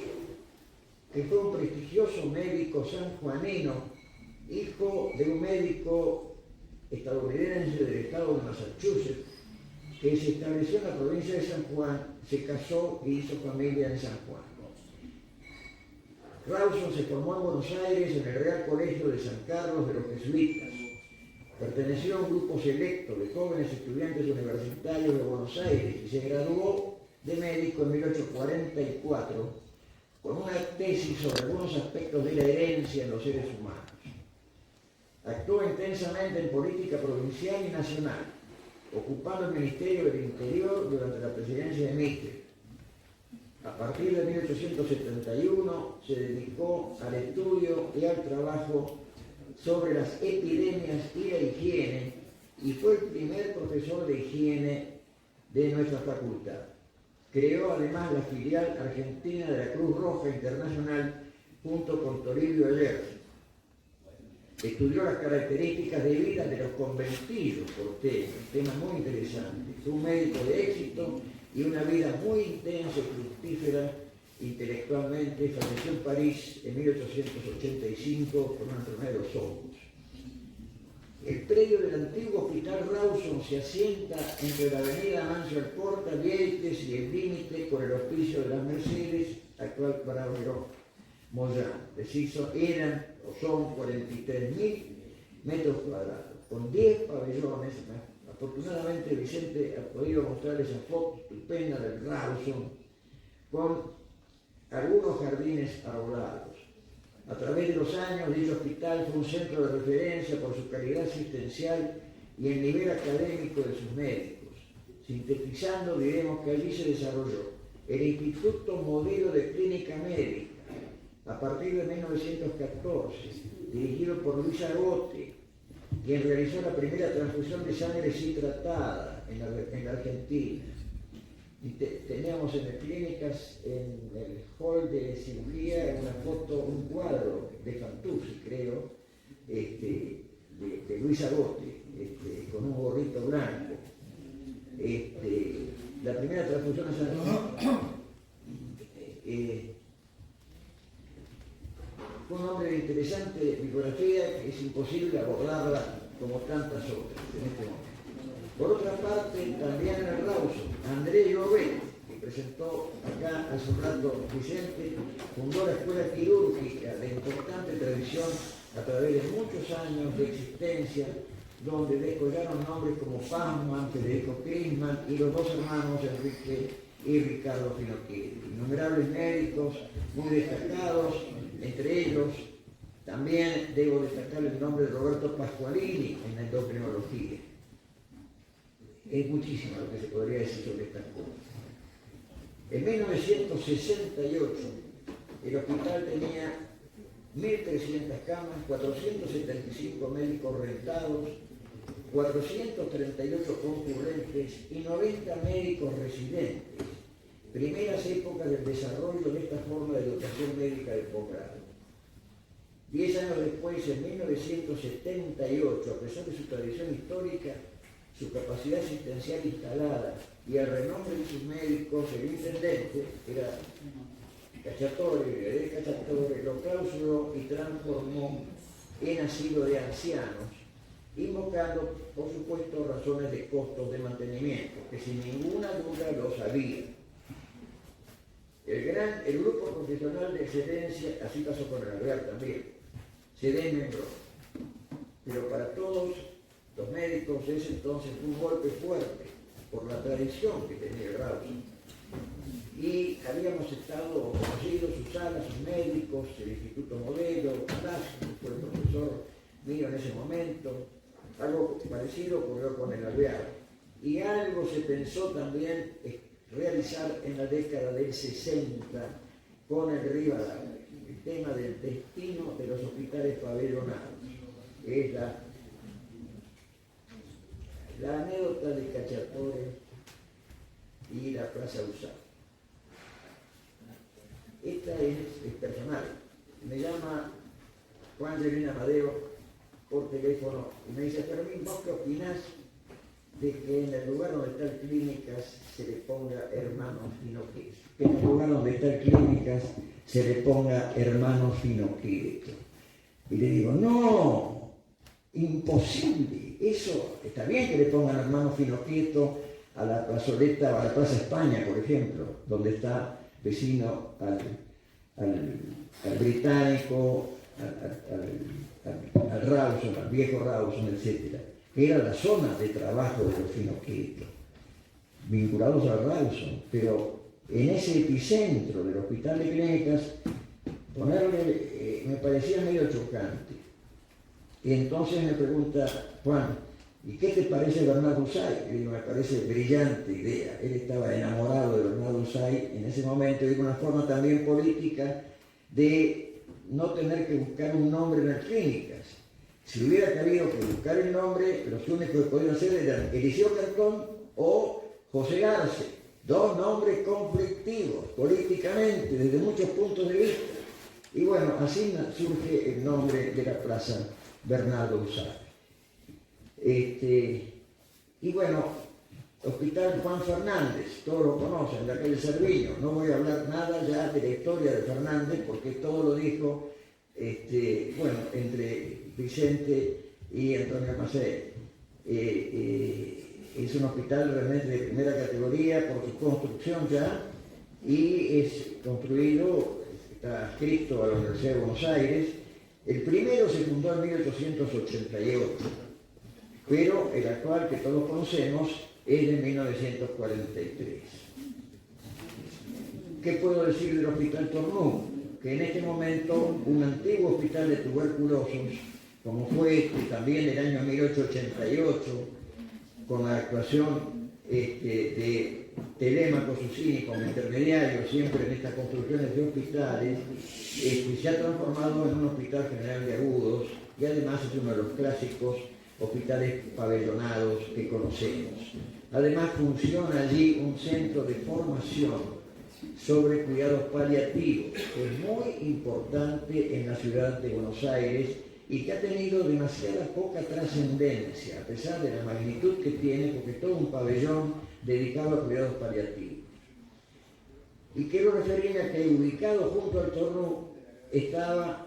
Speaker 2: que fue un prestigioso médico sanjuanino, hijo de un médico estadounidense del estado de Massachusetts, que se estableció en la provincia de San Juan, se casó y hizo familia en San Juan. Rawson se formó en Buenos Aires en el Real Colegio de San Carlos de los Jesuitas. Perteneció a un grupo selecto de jóvenes estudiantes universitarios de Buenos Aires y se graduó de médico en 1844 con una tesis sobre algunos aspectos de la herencia en los seres humanos. Actuó intensamente en política provincial y nacional, ocupando el Ministerio del Interior durante la presidencia de Mitre. A partir de 1871 se dedicó al estudio y al trabajo sobre las epidemias y la higiene y fue el primer profesor de higiene de nuestra facultad. Creó además la filial argentina de la Cruz Roja Internacional junto con Toribio Ayerza. Estudió las características de vida de los convertidos porteños, tema muy interesante. Fue un médico de éxito y una vida muy intensa y fructífera intelectualmente. Falleció en París en 1885 por una enfermedad de los ojos. El predio del antiguo Hospital Rawson se asienta entre la avenida Amancio Alcorta, Vieites y el límite con el Hospicio de las Mercedes, actual Braulio Moyano. Preciso, eran o son 43.000 metros cuadrados, con 10 pabellones. Afortunadamente Vicente ha podido mostrar esa foto estupenda del Rawson con algunos jardines arbolados. A través de los años, dicho hospital fue un centro de referencia por su calidad asistencial y el nivel académico de sus médicos. Sintetizando, diremos que allí se desarrolló el Instituto Modelo de Clínica Médica, a partir de 1914, dirigido por Luis Agote, quien realizó la primera transfusión de sangre citratada en la Argentina. Y teníamos en las clínicas, en el hall de cirugía, una foto, un cuadro de Fantuzzi, creo, de Luis Agote, con un gorrito blanco. La primera transfusión de sangre fue un hombre de interesante bibliografía que es imposible abordarla como tantas otras en este momento. Por otra parte, también en el Rawson, André Llobet, que presentó acá hace un rato Vicente, fundó la Escuela Quirúrgica de importante tradición a través de muchos años de existencia, donde descollaron nombres como Pazman, Federico Crisman y los dos hermanos Enrique y Ricardo Finocchieri. Innumerables médicos muy destacados, entre ellos también debo destacar el nombre de Roberto Pasqualini en la endocrinología. Es muchísimo lo que se podría decir sobre estas cosas. En 1968 el hospital tenía 1.300 camas, 475 médicos rentados, 438 concurrentes y 90 médicos residentes. Primeras épocas del desarrollo de esta forma de educación médica de posgrado. 10 años después, en 1978, a pesar de su tradición histórica, su capacidad asistencial instalada y el renombre de sus médicos, el intendente, era Cacciatore, lo clausuró y transformó en asilo de ancianos, invocando, por supuesto, razones de costos de mantenimiento, que sin ninguna duda lo sabía. El grupo profesional de excelencia, así pasó con el Alvear también, se desmembró. Pero para todos los médicos ese entonces fue un golpe fuerte por la tradición que tenía el Rawson. Y habíamos estado conocidos sus salas, sus médicos, el Instituto Modelo, Palacio, que fue el profesor mío en ese momento. Algo parecido ocurrió con el Alvear. Y algo se pensó también realizar en la década del 60 con el Rivadavia, el tema del destino de los hospitales pabellonados. Es la anécdota de Cacciatore y la Plaza Usada. Esta es personal. Me llama Juan Angelina Amadeo por teléfono y me dice: Fermín, ¿vos qué opinás de que en el lugar donde está el Clínicas se le ponga Hermanos Finocchieri? Que en el lugar donde está el Clínicas se le ponga Hermanos Finocchieri. Y le digo: no, imposible. Eso está bien que le pongan Hermanos Finocchieri a la plazoleta, a la Plaza España, por ejemplo, donde está vecino al británico, al Rawson, al viejo Rawson, etc. Era la zona de trabajo de los finoquetos, vinculados al Rawson, pero en ese epicentro del hospital de clínicas, ponerle me parecía medio chocante. Y entonces me pregunta Juan, ¿y qué te parece Bernardo Say? Y digo, me parece brillante idea. Él estaba enamorado de Bernardo Say en ese momento, y de una forma también política de no tener que buscar un nombre en las clínicas. Si hubiera habido que buscar el nombre, los únicos que podían hacer eran Eliseo Cantón o José Arce, dos nombres conflictivos políticamente desde muchos puntos de vista. Y bueno, así surge el nombre de la plaza Bernardo Say. Y bueno, Hospital Juan Fernández, todos lo conocen, de aquel Cerviño. No voy a hablar nada ya de la historia de Fernández, porque todo lo dijo, bueno, entre Vicente y Antonio Macei. Es un hospital realmente de primera categoría por su construcción ya, y es construido, está adscrito a la Universidad de Buenos Aires. El primero se fundó en 1888, pero el actual que todos conocemos es de 1943. ¿Qué puedo decir del Hospital Tornú? Que en este momento un antiguo hospital de tuberculosos, como fue también el año 1888, con la actuación de Telémaco Susini como intermediario siempre en estas construcciones de hospitales, se ha transformado en un hospital general de agudos, y además es uno de los clásicos hospitales pabellonados que conocemos. Además funciona allí un centro de formación sobre cuidados paliativos, que es muy importante en la ciudad de Buenos Aires y que ha tenido demasiada poca trascendencia, a pesar de la magnitud que tiene, porque es todo un pabellón dedicado a cuidados paliativos. Y quiero referirme a que ubicado junto al Torno está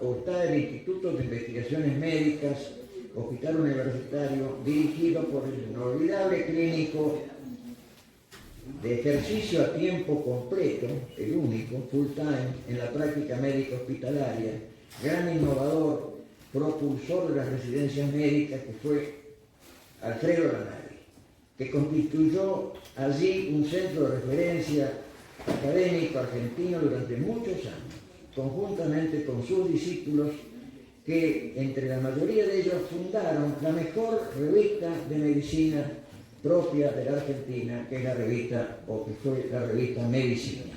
Speaker 2: el Instituto de Investigaciones Médicas, hospital universitario, dirigido por el inolvidable clínico de ejercicio a tiempo completo, el único, full time, en la práctica médica hospitalaria, gran innovador, propulsor de las residencias médicas, que fue Alfredo Lanari, que constituyó allí un centro de referencia académico argentino durante muchos años, conjuntamente con sus discípulos, que entre la mayoría de ellos fundaron la mejor revista de medicina propia de la Argentina, que es la revista, o que fue la revista Medicina.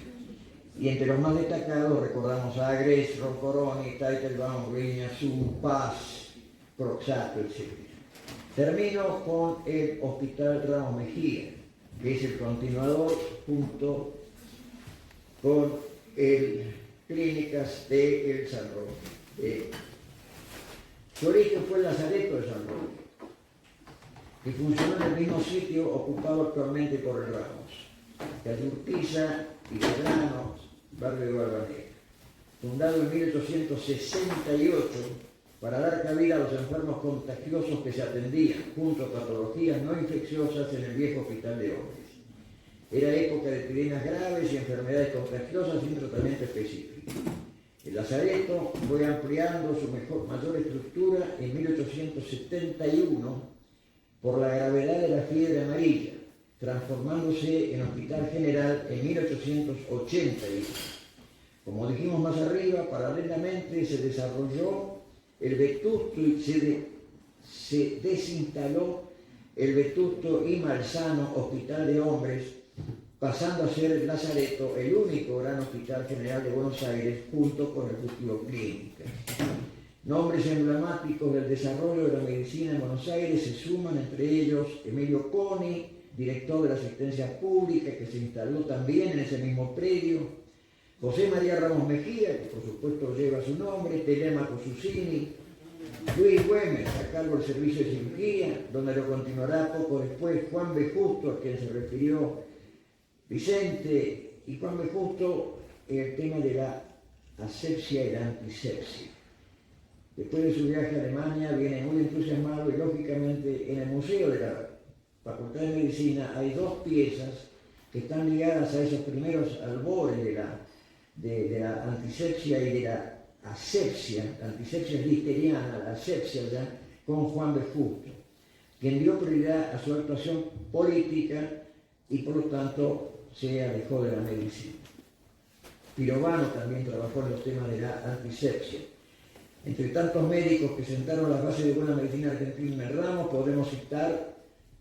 Speaker 2: Y entre los más destacados recordamos a Agres, Roncoroni, Teitelbaum, Riñazú, Paz, Proxato, etc. Termino con el Hospital Ramos Mejía, que es el continuador junto con el Clínicas de El San Roque. Su origen fue el Lazareto de San Roque, que funcionó en el mismo sitio ocupado actualmente por el Ramos, calle Urquiza y Belgrano, barrio de Balvanera. Fundado en 1868 para dar cabida a los enfermos contagiosos que se atendían, junto a patologías no infecciosas, en el viejo hospital de hombres. Era época de epidemias graves y enfermedades contagiosas sin tratamiento específico. El Lazareto fue ampliando su mayor estructura en 1871 por la gravedad de la fiebre amarilla, transformándose en Hospital General en 1881. Como dijimos más arriba, paralelamente se desarrolló el vetusto y se desinstaló el vetusto y Malsano Hospital de Hombres, pasando a ser el Lazareto el único gran hospital general de Buenos Aires, junto con el Refugio Clínica. Nombres emblemáticos del desarrollo de la medicina en Buenos Aires se suman, entre ellos Emilio Coni, director de la asistencia pública, que se instaló también en ese mismo predio, José María Ramos Mejía, que por supuesto lleva su nombre, Telémaco Susini, Luis Güemes, a cargo del servicio de cirugía, donde lo continuará poco después Juan B. Justo, a quien se refirió Vicente, y Juan B. Justo en el tema de la asepsia y la antisepsia. Después de su viaje a Alemania viene muy entusiasmado, y lógicamente en el Museo de la Facultad de Medicina hay dos piezas que están ligadas a esos primeros albores de la antisepsia y de la asepsia. La antisepsia es listerina, la asepsia ya, con Juan B. Justo, quien dio prioridad a su actuación política y por lo tanto se alejó de la medicina. Pirovano también trabajó en los temas de la antisepsia. Entre tantos médicos que sentaron las bases de buena medicina argentina en Ramos, podemos citar,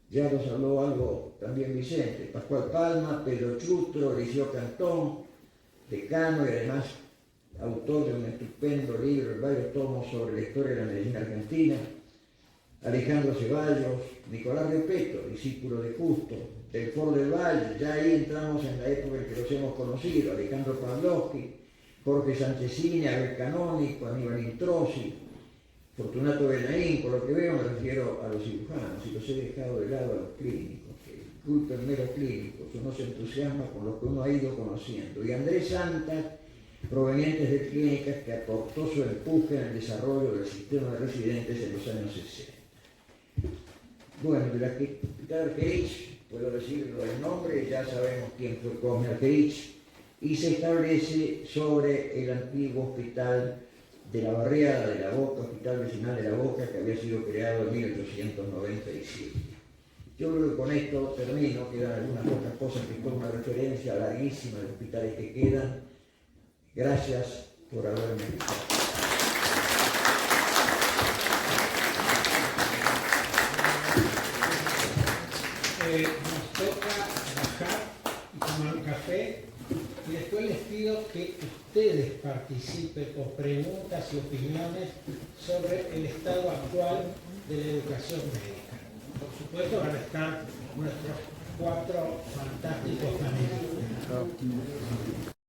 Speaker 2: ya nos habló algo también Vicente, Pascual Palma, Pedro Chutro, Eliseo Cantón, decano y además autor de un estupendo libro, en varios tomos sobre la historia de la medicina argentina, Alejandro Ceballos, Nicolás Repeto, discípulo de Justo, del Foro del Valle, ya ahí entramos en la época en que los hemos conocido, Alejandro Pavlovsky, Jorge Sanchezini, Abel Canónico, Aníbal Introsi, Fortunato Benaín. Por lo que veo me refiero a los cirujanos y los he dejado de lado a los clínicos, que disculpenme los clínicos, uno se entusiasma con lo que uno ha ido conociendo. Y Andrés Santas, provenientes de clínicas, que aportó su empuje en el desarrollo del sistema de residentes en los años 60. Bueno, de la Hospital Argerich, puedo decirlo el nombre, ya sabemos quién fue Cosme Argerich, y se establece sobre el antiguo hospital de la Barriada de la Boca, Hospital Vecinal de la Boca, que había sido creado en 1897. Yo creo que con esto termino, quedan algunas pocas cosas que son una referencia larguísima de hospitales que quedan. Gracias por haberme escuchado.
Speaker 1: Nos toca bajar y tomar un café y después les pido que ustedes participen con preguntas y opiniones sobre el estado actual de la educación médica. Por supuesto van a estar nuestros 4 fantásticos panelistas.